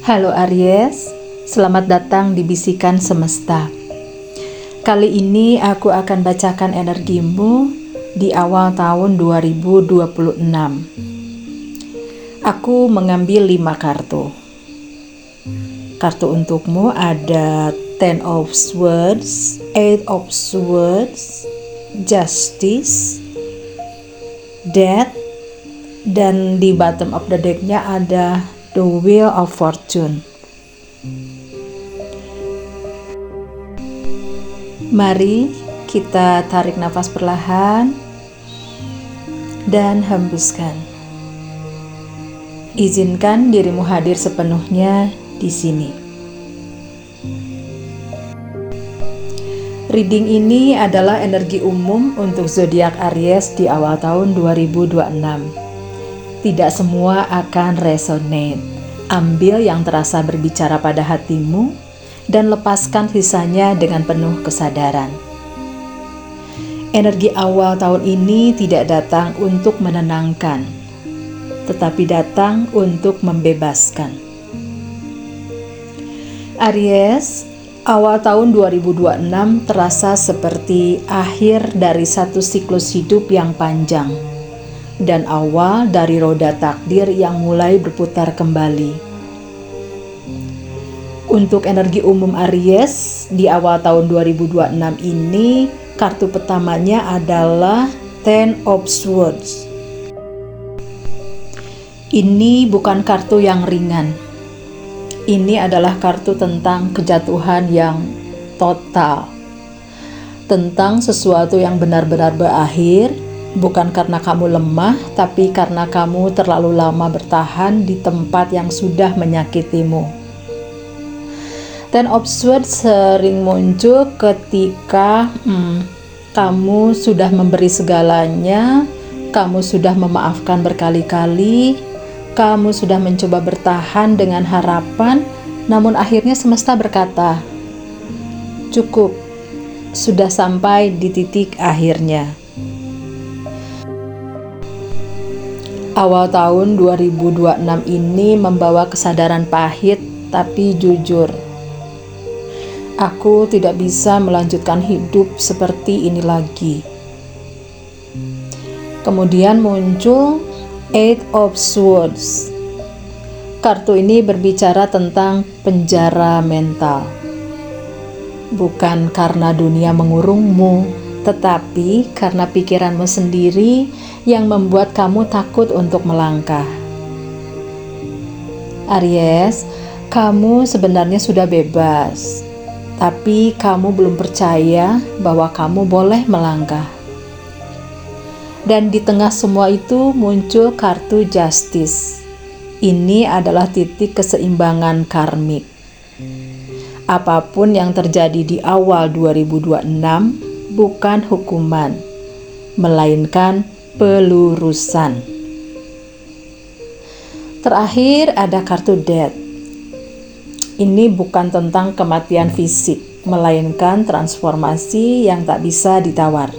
Halo Aries, selamat datang di Bisikan Semesta. Kali ini aku akan bacakan energimu di awal tahun 2026. Aku mengambil 5 kartu. Kartu untukmu ada Ten of Swords, Eight of Swords, Justice, Death, dan di bottom of the deck-nya ada The Wheel of Fortune. Mari kita tarik nafas perlahan dan hembuskan. Izinkan dirimu hadir sepenuhnya di sini. Reading ini adalah energi umum untuk zodiak Aries di awal tahun 2026. Tidak semua akan resonate. Ambil yang terasa berbicara pada hatimu dan lepaskan sisanya dengan penuh kesadaran. Energi awal tahun ini tidak datang untuk menenangkan, tetapi datang untuk membebaskan. Aries, awal tahun 2026 terasa seperti akhir dari satu siklus hidup yang panjang dan awal dari roda takdir yang mulai berputar kembali. Untuk energi umum Aries di awal tahun 2026 ini, kartu pertamanya adalah Ten of Swords. Ini bukan kartu yang ringan. Ini adalah kartu tentang kejatuhan yang total, tentang sesuatu yang benar-benar berakhir. Bukan karena kamu lemah, tapi karena kamu terlalu lama bertahan di tempat yang sudah menyakitimu. Ten of Swords sering muncul ketika kamu sudah memberi segalanya, kamu sudah memaafkan berkali-kali, kamu sudah mencoba bertahan dengan harapan, namun akhirnya semesta berkata, "Cukup, sudah sampai di titik akhirnya." Awal tahun 2026 ini membawa kesadaran pahit tapi jujur. Aku tidak bisa melanjutkan hidup seperti ini lagi. Kemudian muncul Eight of Swords. Kartu ini berbicara tentang penjara mental. Bukan karena dunia mengurungmu, tetapi karena pikiranmu sendiri yang membuat kamu takut untuk melangkah. Aries, kamu sebenarnya sudah bebas, tapi kamu belum percaya bahwa kamu boleh melangkah. Dan di tengah semua itu muncul kartu Justice. Ini adalah titik keseimbangan karmik. Apapun yang terjadi di awal 2026 bukan hukuman, melainkan pelurusan. Terakhir ada kartu Death. Ini bukan tentang kematian fisik, melainkan transformasi yang tak bisa ditawar.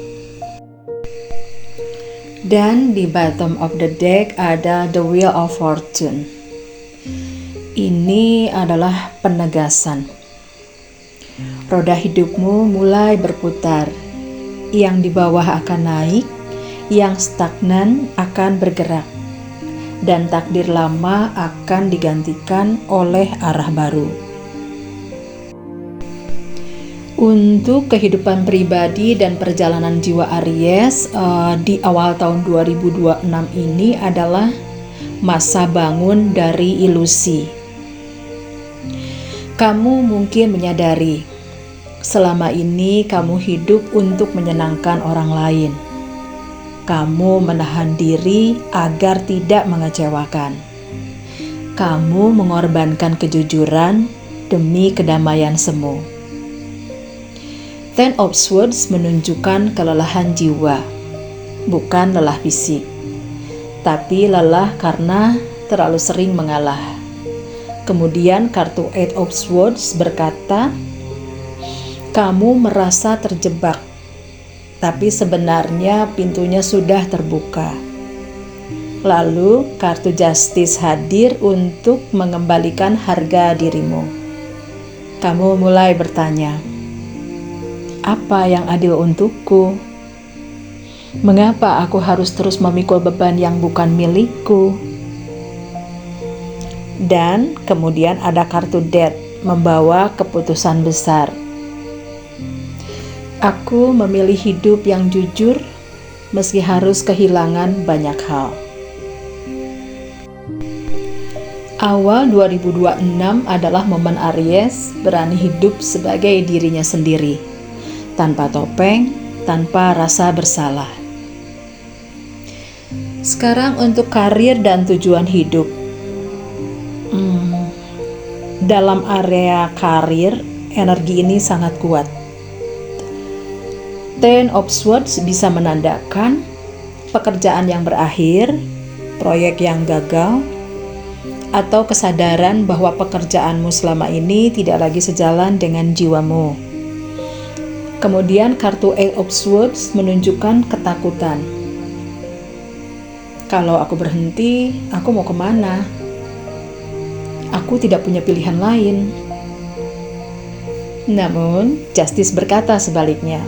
Dan di bottom of the deck ada The Wheel of Fortune. Ini adalah penegasan. Roda hidupmu mulai berputar. Yang di bawah akan naik, yang stagnan akan bergerak, dan takdir lama akan digantikan oleh arah baru. Untuk kehidupan pribadi dan perjalanan jiwa Aries di awal tahun 2026 ini adalah masa bangun dari ilusi. Kamu mungkin menyadari selama ini kamu hidup untuk menyenangkan orang lain. Kamu menahan diri agar tidak mengecewakan. Kamu mengorbankan kejujuran demi kedamaian semu. Ten of Swords menunjukkan kelelahan jiwa, bukan lelah fisik, tapi lelah karena terlalu sering mengalah. Kemudian kartu Eight of Swords berkata, kamu merasa terjebak, tapi sebenarnya pintunya sudah terbuka. Lalu kartu Justice hadir untuk mengembalikan harga dirimu. Kamu mulai bertanya, apa yang adil untukku? Mengapa aku harus terus memikul beban yang bukan milikku? Dan kemudian ada kartu Death, membawa keputusan besar. Aku memilih hidup yang jujur meski harus kehilangan banyak hal. Awal 2026 adalah momen Aries berani hidup sebagai dirinya sendiri, tanpa topeng, tanpa rasa bersalah. Sekarang untuk karir dan tujuan hidup. Dalam area karir, energi ini sangat kuat. Ten of Swords bisa menandakan pekerjaan yang berakhir, proyek yang gagal, atau kesadaran bahwa pekerjaanmu selama ini tidak lagi sejalan dengan jiwamu. Kemudian kartu Eight of Swords menunjukkan ketakutan. Kalau aku berhenti, aku mau kemana? Aku tidak punya pilihan lain. Namun, Justice berkata sebaliknya.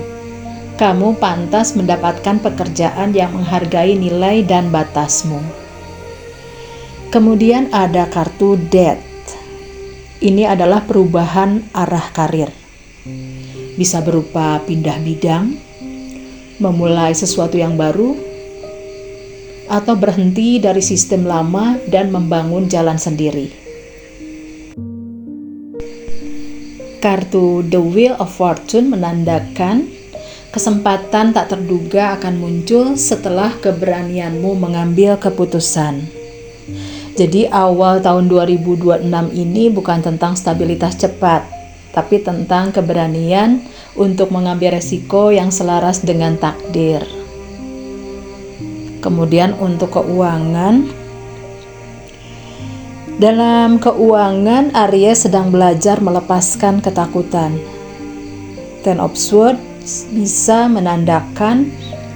Kamu pantas mendapatkan pekerjaan yang menghargai nilai dan batasmu. Kemudian ada kartu Death. Ini adalah perubahan arah karir. Bisa berupa pindah bidang, memulai sesuatu yang baru, atau berhenti dari sistem lama dan membangun jalan sendiri. Kartu The Wheel of Fortune menandakan kesempatan tak terduga akan muncul setelah keberanianmu mengambil keputusan. Jadi awal tahun 2026 ini bukan tentang stabilitas cepat, tapi tentang keberanian untuk mengambil resiko yang selaras dengan takdir. Kemudian untuk keuangan, dalam keuangan Aries sedang belajar melepaskan ketakutan. Ten of Swords bisa menandakan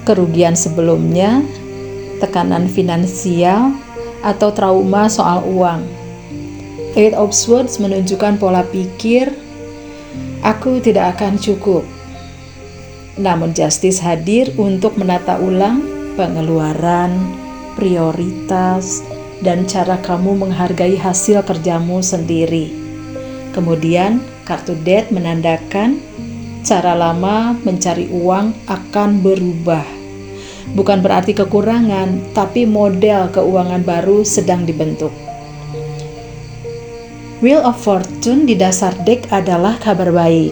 kerugian sebelumnya, tekanan finansial, atau trauma soal uang. Eight of Swords menunjukkan pola pikir, aku tidak akan cukup. Namun Justice hadir untuk menata ulang pengeluaran, prioritas, dan cara kamu menghargai hasil kerjamu sendiri. Kemudian kartu Death menandakan cara lama mencari uang akan berubah. Bukan berarti kekurangan, tapi model keuangan baru sedang dibentuk. Wheel of Fortune di dasar deck adalah kabar baik.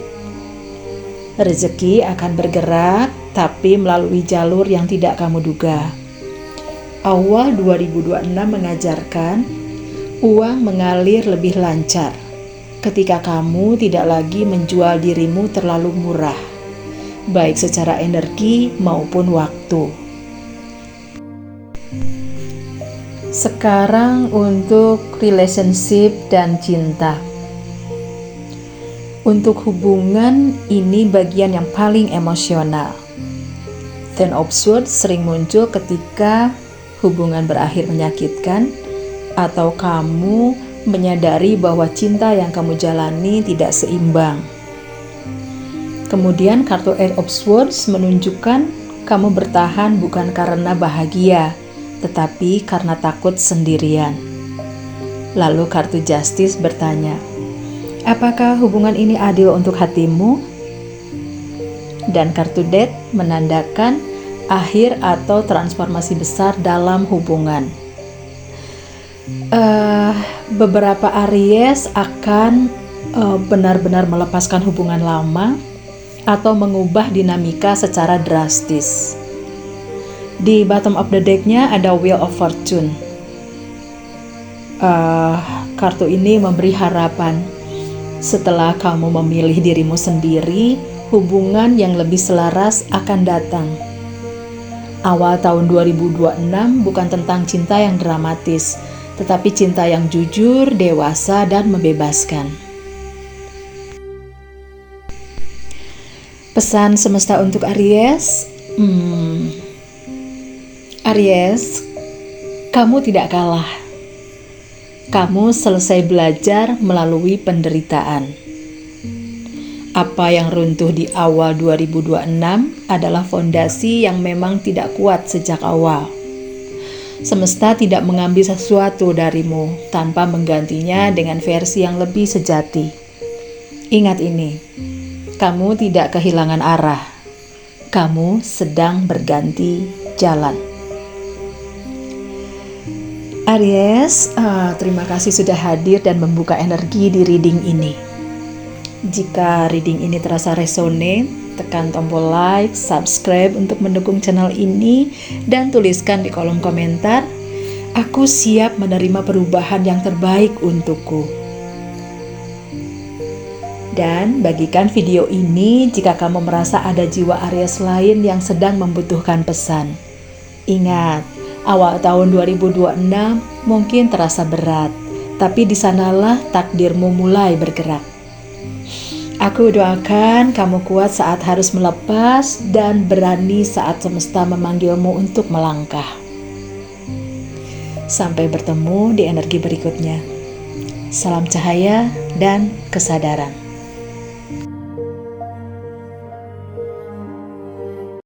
Rezeki akan bergerak, tapi melalui jalur yang tidak kamu duga. Awal 2026 mengajarkan uang mengalir lebih lancar ketika kamu tidak lagi menjual dirimu terlalu murah, baik secara energi maupun waktu. Sekarang untuk relationship dan cinta. Untuk hubungan, ini bagian yang paling emosional. Ten of Swords sering muncul ketika hubungan berakhir menyakitkan atau kamu menyadari bahwa cinta yang kamu jalani tidak seimbang. Kemudian kartu Eight of Swords menunjukkan kamu bertahan bukan karena bahagia, tetapi karena takut sendirian. Lalu kartu Justice bertanya, apakah hubungan ini adil untuk hatimu? Dan kartu Death menandakan akhir atau transformasi besar dalam hubungan. Beberapa Aries akan benar-benar melepaskan hubungan lama atau mengubah dinamika secara drastis. Di bottom of the deck-nya ada Wheel of Fortune. Kartu ini memberi harapan. Setelah kamu memilih dirimu sendiri, hubungan yang lebih selaras akan datang. Awal tahun 2026 bukan tentang cinta yang dramatis, tetapi cinta yang jujur, dewasa, dan membebaskan. Pesan semesta untuk Aries. Aries, Kamu tidak kalah. Kamu selesai belajar melalui penderitaan. Apa yang runtuh di awal 2026 adalah fondasi yang memang tidak kuat sejak awal. Semesta tidak mengambil sesuatu darimu tanpa menggantinya dengan versi yang lebih sejati. Ingat ini, kamu tidak kehilangan arah. Kamu sedang berganti jalan. Aries, terima kasih sudah hadir dan membuka energi di reading ini. Jika reading ini terasa resonate, tekan tombol like, subscribe untuk mendukung channel ini, dan tuliskan di kolom komentar, "Aku siap menerima perubahan yang terbaik untukku." Dan bagikan video ini jika kamu merasa ada jiwa Aries lain yang sedang membutuhkan pesan. Ingat, awal tahun 2026 mungkin terasa berat, tapi di sanalah takdirmu mulai bergerak. Aku doakan kamu kuat saat harus melepas dan berani saat semesta memanggilmu untuk melangkah. Sampai bertemu di energi berikutnya. Salam cahaya dan kesadaran.